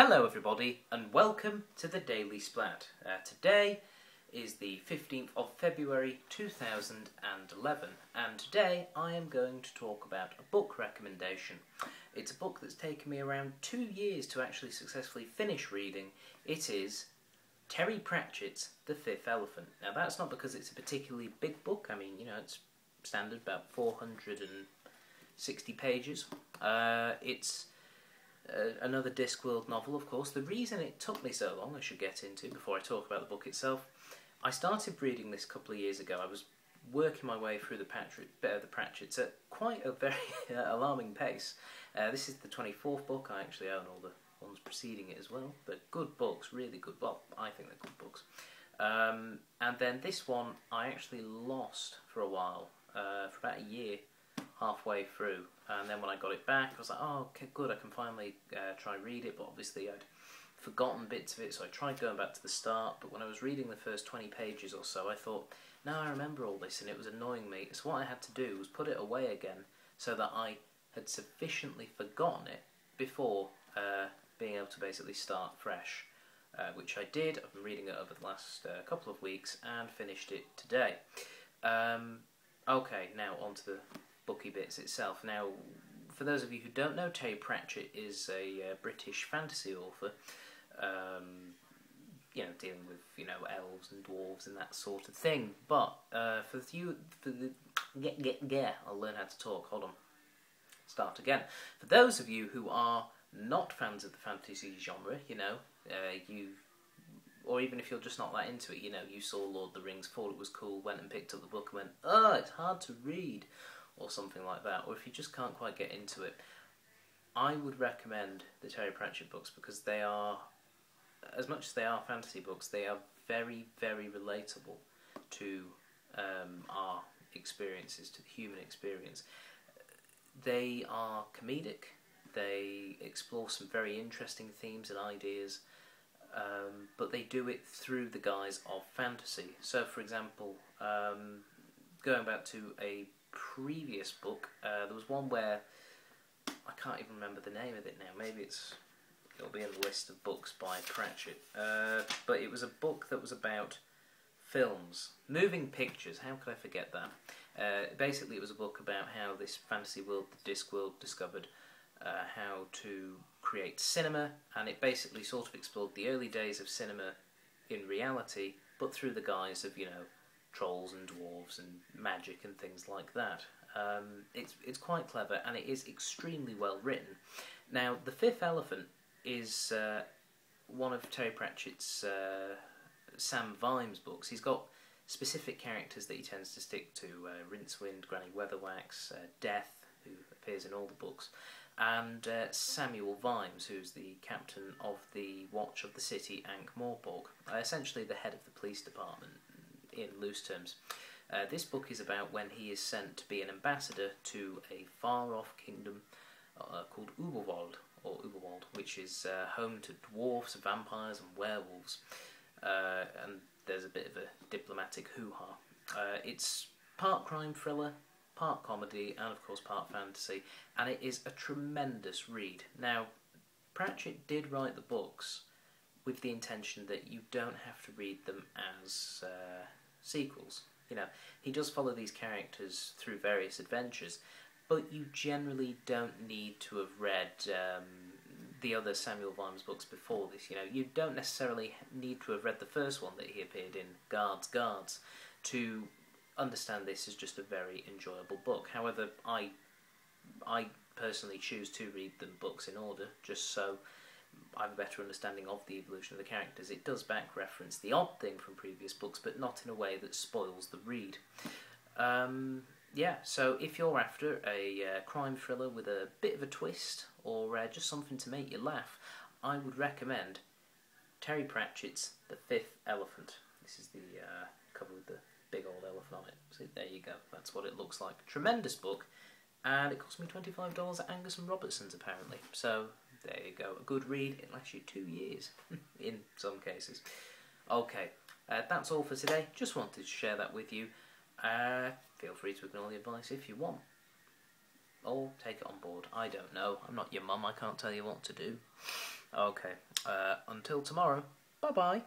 Hello everybody and welcome to the Daily Splat. Today is the 15th of February 2011 and today I am going to talk about a book recommendation. It's a book that's taken me around 2 years to actually successfully finish reading. It is Terry Pratchett's The Fifth Elephant. Now that's not because it's a particularly big book. I mean, you know, it's standard, about 460 pages. It's another Discworld novel, of course. The reason it took me so long, I should get into before I talk about the book itself. I started reading this a couple of years ago. I was working my way through the Pratchetts at quite a very alarming pace. This is the 24th book. I actually own all the ones preceding it as well. But good books, really good. Well, I think they're good books. And then this one I actually lost for a while, for about a year, halfway through, and then when I got it back I was like, oh okay, good, I can finally try and read it, but obviously I'd forgotten bits of it, so I tried going back to the start, but when I was reading the first 20 pages or so I thought, now I remember all this, and it was annoying me, so what I had to do was put it away again so that I had sufficiently forgotten it before being able to basically start fresh, which I did. I've been reading it over the last couple of weeks and finished it today. Okay, now on to the booky bits itself. Now, for those of you who don't know, Terry Pratchett is a British fantasy author, you know, dealing with, you know, elves and dwarves and that sort of thing. But I'll learn how to talk. Hold on, start again. For those of you who are not fans of the fantasy genre, you know, or even if you're just not that into it, you know, you saw Lord of the Rings, thought it was cool, went and picked up the book and went, oh, it's hard to read, or something like that, or if you just can't quite get into it, I would recommend the Terry Pratchett books because they are, as much as they are fantasy books, they are very, very relatable to our experiences, to the human experience. They are comedic, they explore some very interesting themes and ideas, but they do it through the guise of fantasy. So, for example, going back to a previous book, there was one where I can't even remember the name of it now. Maybe it'll be in the list of books by Pratchett. But it was a book that was about films, moving pictures. How could I forget that? Basically, it was a book about how this fantasy world, the Discworld, discovered how to create cinema, and it basically sort of explored the early days of cinema in reality, but through the guise of, you know, trolls and dwarves and magic and things like that. It's quite clever and it is extremely well written. Now, The Fifth Elephant is one of Terry Pratchett's Sam Vimes books. He's got specific characters that he tends to stick to: Rincewind, Granny Weatherwax, Death, who appears in all the books, and Samuel Vimes, who's the captain of the Watch of the City, Ankh-Morpork, essentially the head of the police department in loose terms. This book is about when he is sent to be an ambassador to a far-off kingdom called Uberwald, which is home to dwarfs, vampires and werewolves. And there's a bit of a diplomatic hoo-ha. It's part crime thriller, part comedy, and of course part fantasy, and it is a tremendous read. Now, Pratchett did write the books with the intention that you don't have to read them as sequels. You know, he does follow these characters through various adventures, but you generally don't need to have read the other Samuel Vimes books before this. You know, you don't necessarily need to have read the first one that he appeared in, Guards, to understand this as just a very enjoyable book. However, I personally choose to read the books in order, just so I have a better understanding of the evolution of the characters. It does back reference the odd thing from previous books, but not in a way that spoils the read. Yeah, so if you're after a crime thriller with a bit of a twist, or just something to make you laugh, I would recommend Terry Pratchett's The Fifth Elephant. This is the cover with the big old elephant on it. So there you go, that's what it looks like. Tremendous book, and it cost me $25 at Angus and Robertson's apparently. So there you go, a good read. It lasts you 2 years in some cases. Okay, that's all for today. Just wanted to share that with you. Feel free to ignore the advice if you want, or take it on board. I don't know. I'm not your mum. I can't tell you what to do. Okay. Until tomorrow. Bye bye.